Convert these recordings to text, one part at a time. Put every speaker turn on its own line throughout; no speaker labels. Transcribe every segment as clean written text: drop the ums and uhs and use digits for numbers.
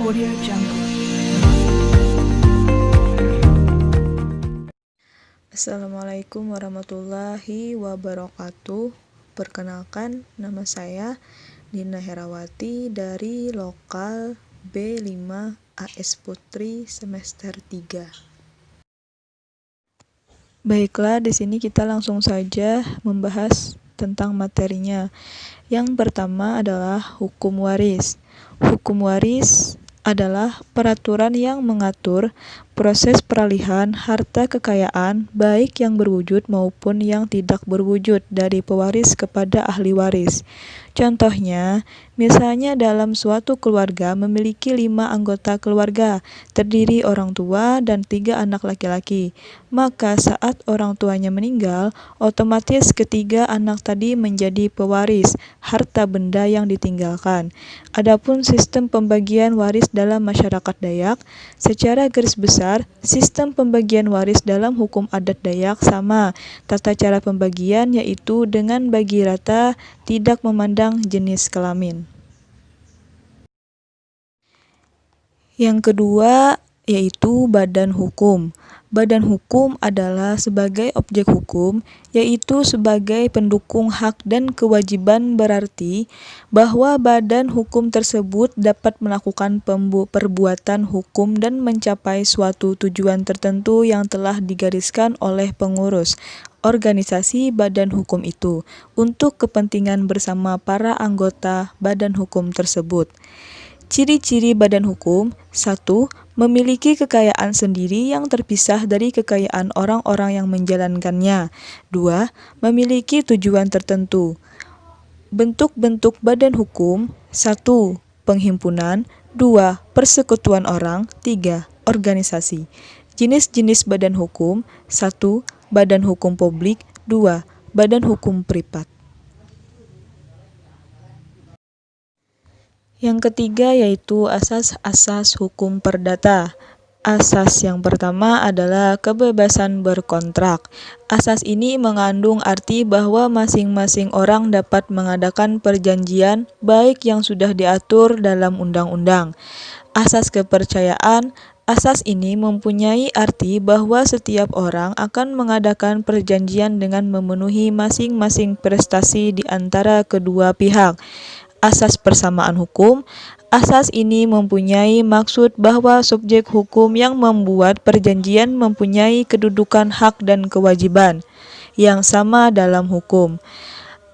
Audio Jungle.
Assalamualaikum warahmatullahi wabarakatuh. Perkenalkan, nama saya Dina Herawati dari Lokal B5 AS Putri semester 3. Baiklah, di sini kita langsung saja membahas tentang materinya. Yang pertama adalah hukum waris. Hukum waris adalah peraturan yang mengatur proses peralihan harta kekayaan baik yang berwujud maupun yang tidak berwujud dari pewaris kepada ahli waris. Contohnya, misalnya dalam suatu keluarga memiliki 5 anggota keluarga, terdiri orang tua dan 3 anak laki-laki. Maka saat orang tuanya meninggal, otomatis ketiga anak tadi menjadi pewaris harta benda yang ditinggalkan. Adapun sistem pembagian waris dalam masyarakat Dayak, secara garis besar, sistem pembagian waris dalam hukum adat Dayak sama. Tata cara pembagian yaitu dengan bagi rata, tidak memandang jenis kelamin. Yang kedua yaitu badan hukum. Badan hukum adalah sebagai objek hukum, yaitu sebagai pendukung hak dan kewajiban, berarti bahwa badan hukum tersebut dapat melakukan perbuatan hukum dan mencapai suatu tujuan tertentu yang telah digariskan oleh pengurus organisasi badan hukum itu untuk kepentingan bersama para anggota badan hukum tersebut. Ciri-ciri badan hukum: 1. Memiliki kekayaan sendiri yang terpisah dari kekayaan orang-orang yang menjalankannya. 2. Memiliki tujuan tertentu. Bentuk-bentuk badan hukum: 1. Penghimpunan. 2. Persekutuan orang. 3. Organisasi. Jenis-jenis badan hukum: 1. Badan hukum publik. 2. Badan hukum privat. Yang ketiga yaitu asas-asas hukum perdata. Asas yang pertama adalah kebebasan berkontrak. Asas ini mengandung arti bahwa masing-masing orang dapat mengadakan perjanjian baik yang sudah diatur dalam undang-undang. Asas kepercayaan. Asas ini mempunyai arti bahwa setiap orang akan mengadakan perjanjian dengan memenuhi masing-masing prestasi di antara kedua pihak. Asas persamaan hukum. Asas ini mempunyai maksud bahwa subjek hukum yang membuat perjanjian mempunyai kedudukan hak dan kewajiban yang sama dalam hukum.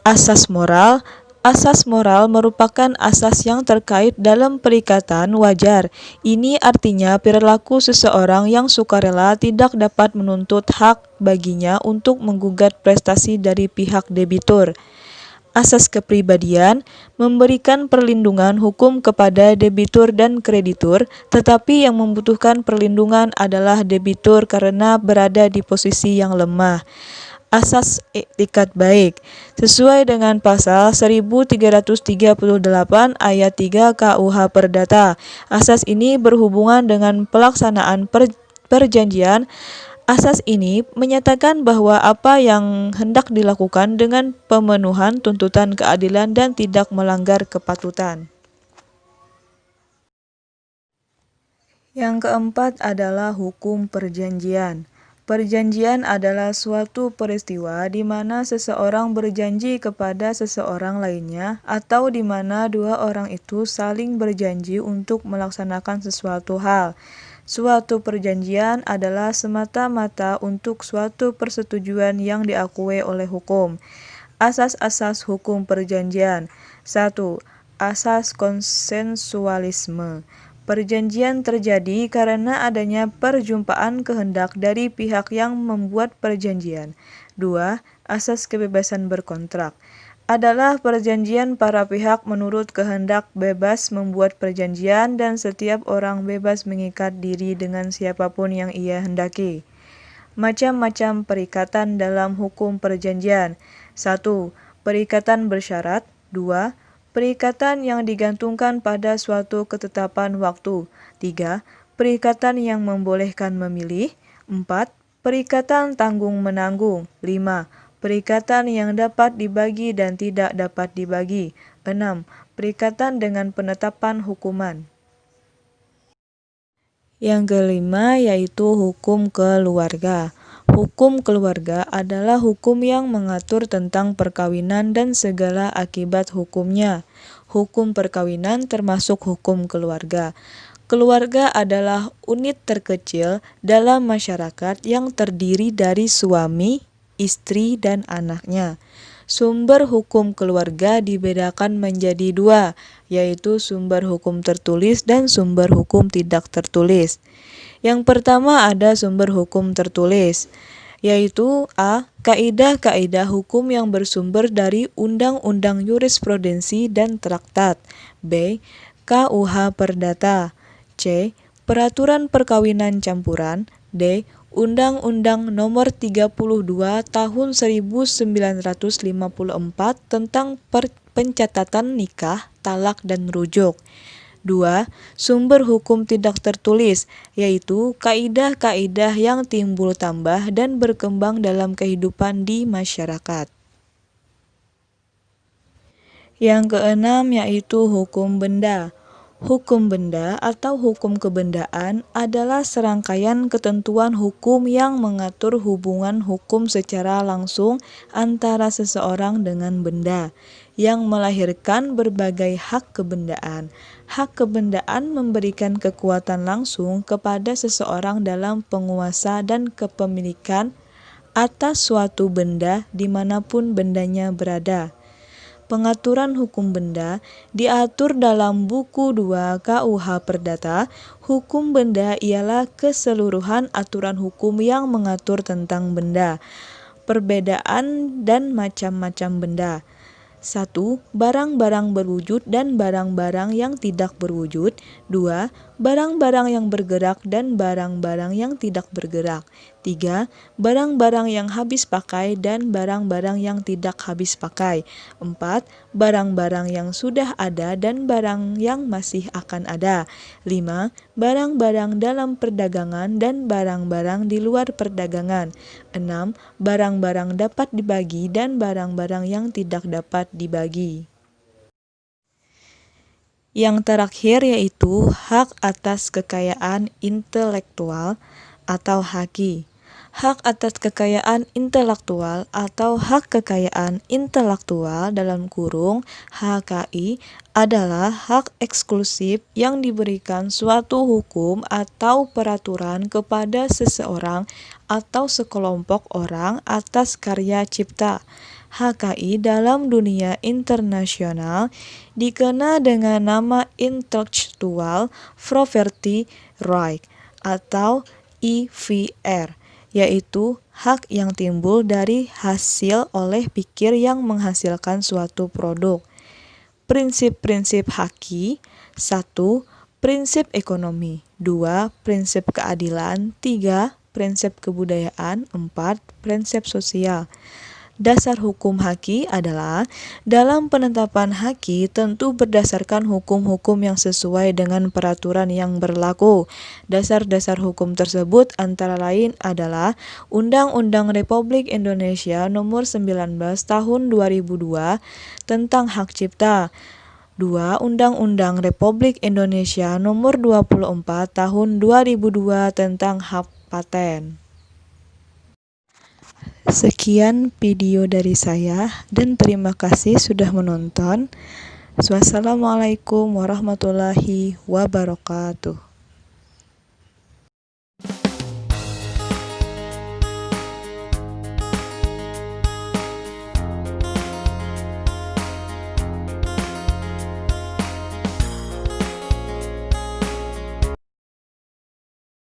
Asas moral. Asas moral merupakan asas yang terkait dalam perikatan wajar. Ini artinya perilaku seseorang yang sukarela tidak dapat menuntut hak baginya untuk menggugat prestasi dari pihak debitur. Asas kepribadian memberikan perlindungan hukum kepada debitur dan kreditur, tetapi yang membutuhkan perlindungan adalah debitur karena berada di posisi yang lemah. Asas etikat baik. Sesuai dengan pasal 1338 ayat 3 KUH Perdata, asas ini berhubungan dengan pelaksanaan perjanjian. Asas ini menyatakan bahwa apa yang hendak dilakukan dengan pemenuhan tuntutan keadilan dan tidak melanggar kepatutan. Yang keempat adalah hukum perjanjian. Perjanjian adalah suatu peristiwa di mana seseorang berjanji kepada seseorang lainnya atau di mana dua orang itu saling berjanji untuk melaksanakan sesuatu hal. Suatu perjanjian adalah semata-mata untuk suatu persetujuan yang diakui oleh hukum. Asas-asas hukum perjanjian. 1. Asas konsensualisme. Perjanjian terjadi karena adanya perjumpaan kehendak dari pihak yang membuat perjanjian. 2. Asas kebebasan berkontrak. Adalah perjanjian para pihak menurut kehendak bebas membuat perjanjian dan setiap orang bebas mengikat diri dengan siapapun yang ia hendaki. Macam-macam perikatan dalam hukum perjanjian. 1. Perikatan bersyarat. 2. Perikatan yang digantungkan pada suatu ketetapan waktu. 3. Perikatan yang membolehkan memilih. 4. Perikatan tanggung-menanggung. 5. Perikatan yang dapat dibagi dan tidak dapat dibagi. 6. Perikatan dengan penetapan hukuman. Yang kelima yaitu hukum keluarga. Hukum keluarga adalah hukum yang mengatur tentang perkawinan dan segala akibat hukumnya. Hukum perkawinan termasuk hukum keluarga. Keluarga adalah unit terkecil dalam masyarakat yang terdiri dari suami, istri, dan anaknya. Sumber hukum keluarga dibedakan menjadi dua, yaitu sumber hukum tertulis dan sumber hukum tidak tertulis. Yang pertama ada sumber hukum tertulis, yaitu A. Kaidah-kaidah hukum yang bersumber dari undang-undang jurisprudensi dan traktat. B. KUH Perdata. C. Peraturan perkawinan campuran. D. Undang-Undang Nomor 32 Tahun 1954 tentang pencatatan nikah, talak, dan rujuk. 2. Sumber hukum tidak tertulis, yaitu kaidah-kaidah yang timbul tambah dan berkembang dalam kehidupan di masyarakat. Yang keenam yaitu hukum benda. Hukum benda atau hukum kebendaan adalah serangkaian ketentuan hukum yang mengatur hubungan hukum secara langsung antara seseorang dengan benda, yang melahirkan berbagai hak kebendaan. Hak kebendaan memberikan kekuatan langsung kepada seseorang dalam penguasa dan kepemilikan atas suatu benda dimanapun bendanya berada. Pengaturan hukum benda diatur dalam buku 2 KUH Perdata. Hukum benda ialah keseluruhan aturan hukum yang mengatur tentang benda, perbedaan dan macam-macam benda. 1. Barang-barang berwujud dan barang-barang yang tidak berwujud. 2. Barang-barang yang bergerak dan barang-barang yang tidak bergerak. 3. Barang-barang yang habis pakai dan barang-barang yang tidak habis pakai. 4. Barang-barang yang sudah ada dan barang yang masih akan ada. 5. Barang-barang dalam perdagangan dan barang-barang di luar perdagangan. 6. Barang-barang dapat dibagi dan barang-barang yang tidak dapat dibagi. Yang terakhir yaitu hak atas kekayaan intelektual atau HAKI. Hak atas kekayaan intelektual atau hak kekayaan intelektual dalam kurung HKI adalah hak eksklusif yang diberikan suatu hukum atau peraturan kepada seseorang atau sekelompok orang atas karya cipta. HKI dalam dunia internasional dikenal dengan nama Intellectual Property Right atau IPR, yaitu hak yang timbul dari hasil oleh pikir yang menghasilkan suatu produk. Prinsip-prinsip HAKI: 1. Prinsip ekonomi. 2. Prinsip keadilan. 3. Prinsip kebudayaan. 4. Prinsip sosial. Dasar hukum HAKI adalah dalam penetapan HAKI tentu berdasarkan hukum-hukum yang sesuai dengan peraturan yang berlaku. Dasar-dasar hukum tersebut antara lain adalah Undang-Undang Republik Indonesia Nomor 19 Tahun 2002 tentang Hak Cipta. 2. Undang-Undang Republik Indonesia Nomor 24 Tahun 2002 tentang Hak Paten. Sekian video dari saya dan terima kasih sudah menonton. Wassalamualaikum warahmatullahi wabarakatuh.